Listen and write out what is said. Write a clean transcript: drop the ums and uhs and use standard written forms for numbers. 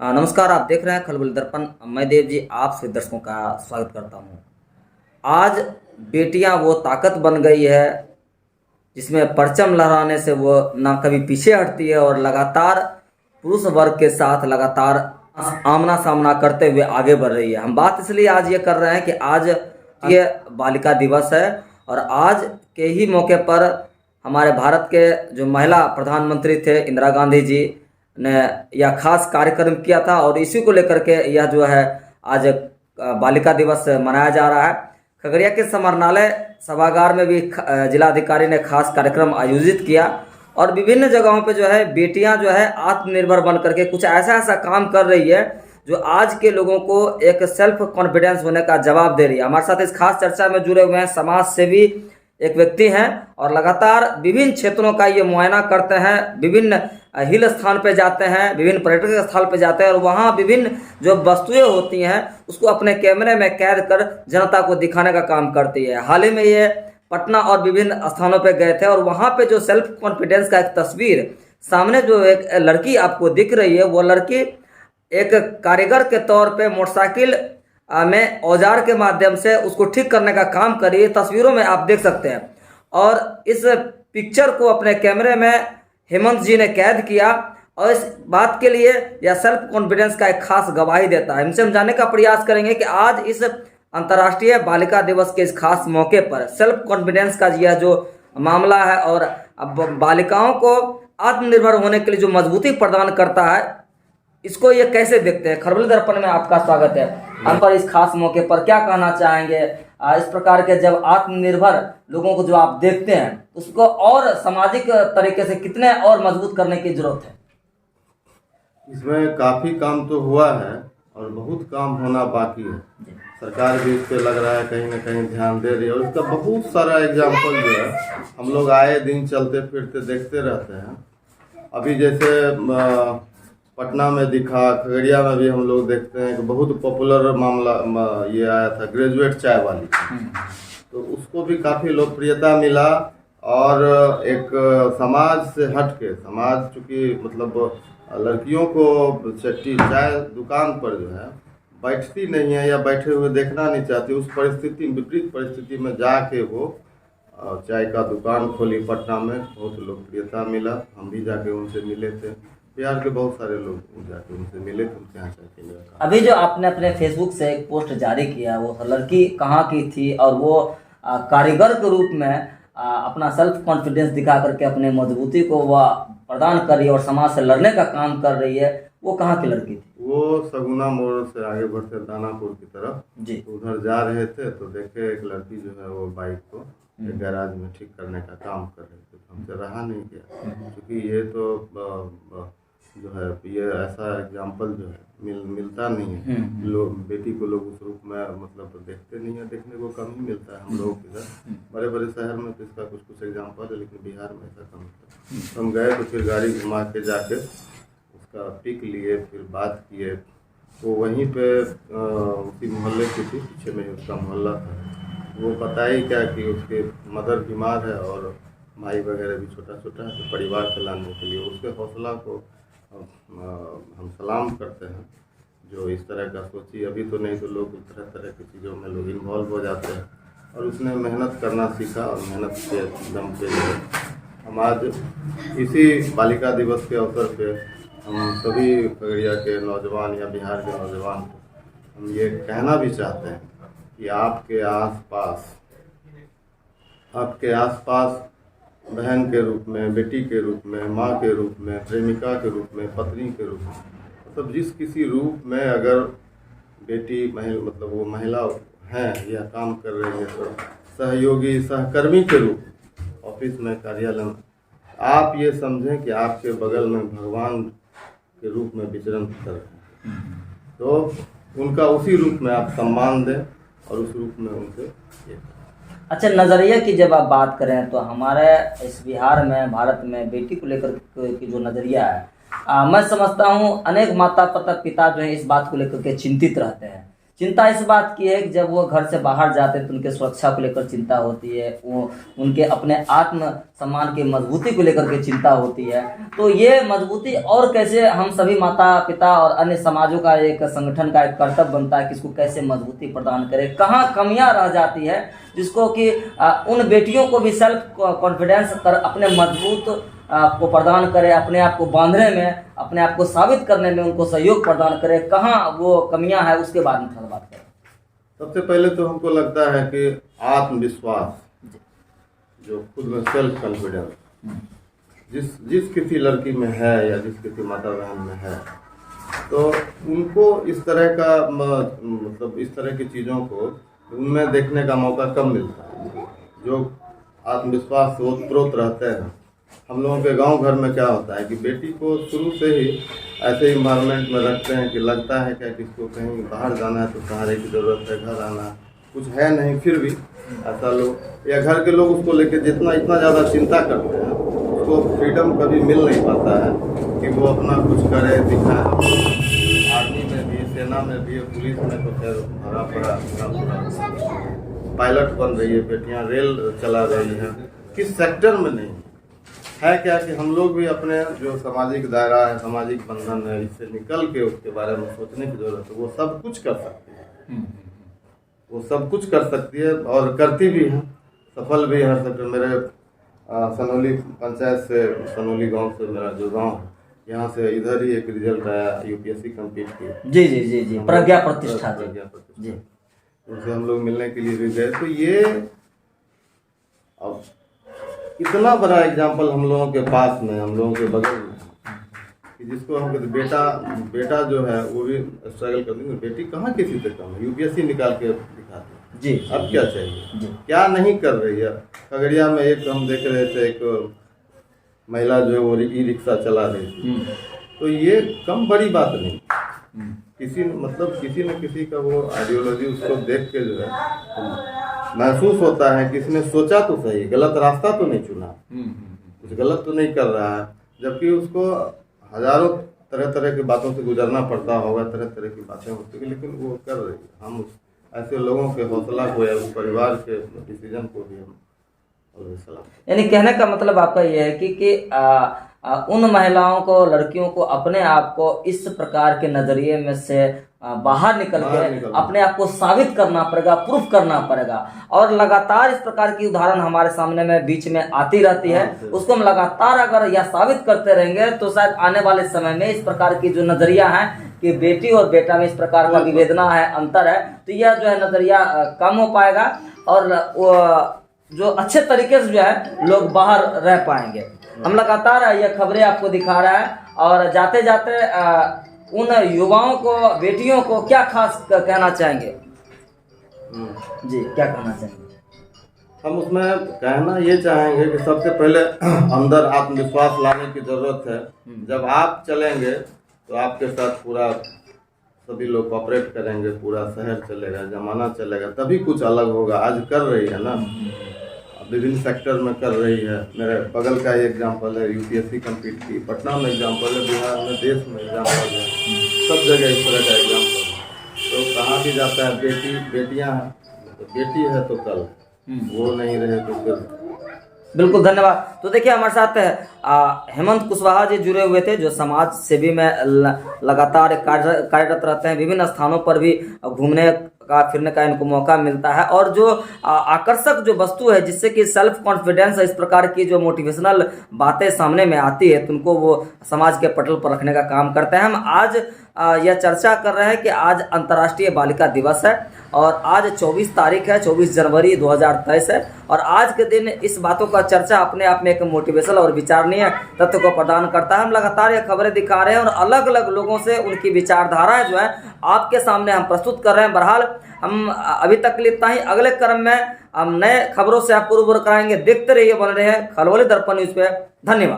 नमस्कार, आप देख रहे हैं खलबल दर्पण। मैं देव जी आप सभी दर्शकों का स्वागत करता हूं। आज बेटियां वो ताकत बन गई है जिसमें परचम लहराने से वो ना कभी पीछे हटती है और लगातार पुरुष वर्ग के साथ लगातार आमना सामना करते हुए आगे बढ़ रही है। हम बात इसलिए आज ये कर रहे हैं कि आज ये बालिका दिवस है और आज के ही मौके पर हमारे भारत के जो महिला प्रधानमंत्री थे इंदिरा गांधी जी ने यह खास कार्यक्रम किया था और इसी को लेकर के यह जो है आज बालिका दिवस मनाया जा रहा है। खगड़िया के समाहरणालय सभागार में भी जिलाधिकारी ने खास कार्यक्रम आयोजित किया और विभिन्न जगहों पे जो है बेटियां जो है आत्मनिर्भर बन करके कुछ ऐसा ऐसा काम कर रही है जो आज के लोगों को एक सेल्फ कॉन्फिडेंस होने का जवाब दे रही है। हमारे साथ इस खास चर्चा में जुड़े हुए हैं समाज सेवी एक व्यक्ति हैं और लगातार विभिन्न क्षेत्रों का ये मुआयना करते हैं, विभिन्न हिल स्थान पे जाते हैं, विभिन्न पर्यटक स्थल पे जाते हैं और वहाँ विभिन्न जो वस्तुएं होती हैं उसको अपने कैमरे में कैद कर जनता को दिखाने का काम करती है। हाल ही में ये पटना और विभिन्न स्थानों पे गए थे और वहाँ पे जो सेल्फ कॉन्फिडेंस का एक तस्वीर सामने जो एक लड़की आपको दिख रही है, वो लड़की एक कारीगर के तौर पे मोटरसाइकिल में औजार के माध्यम से उसको ठीक करने का काम करी। तस्वीरों में आप देख सकते हैं और इस पिक्चर को अपने कैमरे में हेमंत जी ने कैद किया और इस बात के लिए यह सेल्फ कॉन्फिडेंस का एक खास गवाही देता है। इनसे हम जानने का प्रयास करेंगे कि आज इस अंतर्राष्ट्रीय बालिका दिवस के इस खास मौके पर सेल्फ कॉन्फिडेंस का यह जो मामला है और बालिकाओं को आत्मनिर्भर होने के लिए जो मजबूती प्रदान करता है, इसको ये कैसे देखते हैं। खलबल दर्पण में आपका स्वागत है। हम पर इस खास मौके पर क्या कहना चाहेंगे, इस प्रकार के जब आत्मनिर्भर लोगों को जो आप देखते हैं उसको और सामाजिक तरीके से कितने और मजबूत करने की जरूरत है। इसमें काफ़ी काम तो हुआ है और बहुत काम होना बाकी है। सरकार भी इस पे लग रहा है कहीं ना कहीं ध्यान दे रही है और इसका बहुत सारा एग्जाम्पल जो है हम लोग आए दिन चलते फिरते देखते रहते हैं। अभी जैसे पटना में दिखा, खगड़िया में भी हम लोग देखते हैं कि बहुत पॉपुलर मामला ये आया था ग्रेजुएट चाय वाली, तो उसको भी काफ़ी लोकप्रियता मिला और एक समाज से हट के, समाज चूँकि मतलब लड़कियों को चट्टी चाय दुकान पर जो है बैठती नहीं है या बैठे हुए देखना नहीं चाहती, उस परिस्थिति विपरीत परिस्थिति में जाके वो चाय का दुकान खोली पटना में, बहुत लोकप्रियता मिला। हम भी जाके उनसे मिले थे, बिहार के बहुत सारे लोग जाके उनसे मिले थे, उनके यहाँ चाय पीने का। अभी जो आपने अपने फेसबुक से एक पोस्ट जारी किया, वो लड़की कहाँ की थी और वो कारीगर के रूप में अपना सेल्फ कॉन्फिडेंस दिखा करके अपने मजबूती को वह प्रदान कर रही है और समाज से लड़ने का काम कर रही है, वो कहाँ की लड़की थी? वो सगुना मोड़ से आगे बढ़ते दानापुर की तरफ जी, उधर जा रहे थे तो देखे एक लड़की जो है वो बाइक को गैराज में ठीक करने का काम कर रहे थे। तो हमसे रहा नहीं गया, क्योंकि ये तो जो है ये ऐसा एग्जाम्पल जो है मिलता नहीं है। लोग बेटी को लोग उस रूप में मतलब देखते नहीं है, देखने को कम ही मिलता है हम लोग इधर। बड़े बड़े शहर में तो इसका कुछ कुछ एग्जाम्पल है, लेकिन बिहार में ऐसा कम है। तो हम गए तो फिर गाड़ी घुमा के जाके उसका पिक लिए, फिर बात किए। तो वहीं पे उसी मोहल्ले की थी, पीछे में उसका मोहल्ला था। वो बताई क्या कि उसके मदर बीमार है और भाई वगैरह भी छोटा छोटा है, तो परिवार चलाने के लिए उसके हौसला को हम सलाम करते हैं जो इस तरह का सोची। अभी तो नहीं तो लोग तरह तरह की चीज़ों में लोग इन्वॉल्व हो जाते हैं और उसने मेहनत करना सीखा और मेहनत के दम पे हम आज इसी बालिका दिवस के अवसर पे हम सभी खगड़िया के नौजवान या बिहार के नौजवान को हम ये कहना भी चाहते हैं कि आपके आसपास बहन के रूप में, बेटी के रूप में, माँ के रूप में, प्रेमिका के रूप में, पत्नी के रूप में, मतलब जिस किसी रूप में अगर बेटी मतलब वो महिला हैं या काम कर रही है तो सहयोगी सहकर्मी के रूप ऑफिस में, कार्यालय में, आप ये समझें कि आपके बगल में भगवान के रूप में विचरण कर रहे हैं। तो उनका उसी रूप में आप सम्मान दें और उस रूप में उनसे अच्छा, नज़रिया की जब आप बात करें तो हमारे इस बिहार में, भारत में बेटी को लेकर की जो नज़रिया है, मैं समझता हूँ अनेक माता पिता जो है इस बात को लेकर के चिंतित रहते हैं। चिंता इस बात की है कि जब वो घर से बाहर जाते हैं तो उनके सुरक्षा को लेकर चिंता होती है, वो उनके अपने आत्म सम्मान की मजबूती को लेकर के चिंता होती है। तो ये मजबूती और कैसे हम सभी माता पिता और अन्य समाजों का एक संगठन का एक कर्तव्य बनता है कि इसको कैसे मजबूती प्रदान करें, कहाँ कमियां रह जाती है जिसको कि उन बेटियों को भी सेल्फ कॉन्फिडेंस कर अपने मजबूत को प्रदान करे, अपने आप को बांधने में, अपने आप को साबित करने में उनको सहयोग प्रदान करे, कहाँ वो कमियां है उसके बारे में थोड़ा बात करें। सबसे पहले तो हमको लगता है कि आत्मविश्वास, जो खुद में सेल्फ कॉन्फिडेंस जिस किसी लड़की में है या जिस किसी माता बहन में है, तो उनको इस तरह का मतलब इस तरह की चीज़ों को उनमें देखने का मौका कम मिलता है। जो आत्मविश्वास से ओतप्रोत रहते हैं। हम लोगों के गांव घर में क्या होता है कि बेटी को शुरू से ही ऐसे इन्वायरमेंट में रखते हैं कि लगता है क्या कि इसको कहीं बाहर जाना है तो सहारे की ज़रूरत है, घर आना कुछ है नहीं, फिर भी ऐसा लोग या घर के लोग उसको लेके इतना ज़्यादा चिंता करते हैं, उसको फ्रीडम कभी मिल नहीं पाता है कि वो अपना कुछ करे दिखाए। आर्मी में भी, सेना में भी, पुलिस में तो खैर भरा पड़ा पायलट बन रही है बेटियाँ, रेल चला रही हैं, किस सेक्टर में नहीं है। क्या कि हम लोग भी अपने जो सामाजिक दायरा है, सामाजिक बंधन है, इससे निकल के उसके बारे में सोचने की जरूरत है। वो सब कुछ कर सकती है, वो सब कुछ कर सकती है और करती भी है, सफल भी है। मेरे सनोली पंचायत से, सनोली गांव से, मेरा जो गांव है यहाँ से, इधर ही एक रिजल्ट आया यूपीएससी कम्पीट की। जी जी जी जी, प्रज्ञा प्रतिष्ठा जी, उनसे हम लोग मिलने के लिए भी गए। तो ये अब इतना बड़ा एग्जाम्पल हम लोगों के पास में, हम लोगों के बगल में, कि जिसको हम कहते बेटा जो है वो भी स्ट्रगल करती है, बेटी कहाँ किसी से कम है, यूपीएससी निकाल के दिखाती है जी। अब क्या चाहिए, क्या नहीं कर रही है। खगड़िया में एक हम देख रहे थे, एक महिला जो है वो ई रिक्शा चला रही थी। तो ये कम बड़ी बात नहीं, किसी न किसी का वो आइडियोलॉजी उसको देख के जो है महसूस होता है कि इसने सोचा तो सही, गलत रास्ता तो नहीं चुना, कुछ गलत तो नहीं कर रहा है, जबकि उसको हजारों तरह तरह की बातों से गुजरना पड़ता होगा, तरह तरह की बातें होती है, लेकिन वो कर रही है। हम ऐसे लोगों के हौसला को या उस परिवार के डिसीजन को भी हम सलाम। यानी कहने का मतलब आपका यह है कि उन महिलाओं को, लड़कियों को अपने आप को इस प्रकार के नजरिए में से बाहर निकल के अपने आप को साबित करना पड़ेगा, प्रूफ करना पड़ेगा। और लगातार इस प्रकार की उदाहरण हमारे सामने में बीच में आती रहती है, उसको हम लगातार अगर यह साबित करते रहेंगे तो शायद आने वाले समय में इस प्रकार की जो नजरिया है कि बेटी और बेटा में इस प्रकार का विवेचना है, अंतर है, तो यह जो है नजरिया कम हो पाएगा और जो अच्छे तरीके से जो है लोग बाहर रह पाएंगे। हम लगातार यह खबरें आपको दिखा रहा है और जाते जाते उन युवाओं को, बेटियों को क्या खास कहना चाहेंगे जी, क्या कहना चाहेंगे? हम उसमें कहना ये चाहेंगे कि सबसे पहले अंदर आत्मविश्वास लाने की जरूरत है। जब आप चलेंगे तो आपके साथ पूरा सभी लोग कॉपरेट करेंगे, पूरा शहर चलेगा, जमाना चलेगा, तभी कुछ अलग होगा। आज कर रही है ना, विभिन्न सेक्टर में कर रही है। मेरे बगल का ही एग्जाम्पल है, यूपीएससी कम्पीट की, पटना में एग्जाम्पल है, बिहार में, देश में एग्जाम्पल है, सब जगह इस तरह का एग्जाम्पल है। तो कहाँ भी जाता है बेटियाँ हैं, तो बेटी है तो कल वो नहीं रहे तो फिर। बिल्कुल, धन्यवाद। तो देखिए हमारे साथ हेमंत कुशवाहा जी जुड़े हुए थे, जो समाज सेवी में लगातार कार्यरत रहते हैं, विभिन्न स्थानों पर भी घूमने का, फिरने का इनको मौका मिलता है। और जो आकर्षक जो वस्तु है जिससे कि सेल्फ कॉन्फिडेंस, इस प्रकार की जो मोटिवेशनल बातें सामने में आती है तो उनको वो समाज के पटल पर रखने का काम करते हैं। हम आज यह चर्चा कर रहे हैं कि आज अंतर्राष्ट्रीय बालिका दिवस है और आज 24 तारीख है, 24 जनवरी 2023 है। और आज के दिन इस बातों का चर्चा अपने आप में एक मोटिवेशनल और विचारणीय तत्व को प्रदान करता है। हम लगातार ये खबरें दिखा रहे हैं और अलग अलग लोगों से उनकी विचारधाराएं जो है आपके सामने हम प्रस्तुत कर रहे हैं। बहरहाल हम अभी तक के लिए इतना ही। अगले क्रम में हम नए खबरों से आपको रूबरू कराएंगे। देखते रहिए, बन रहे हैं खलबली दर्पण न्यूज़ पे। धन्यवाद।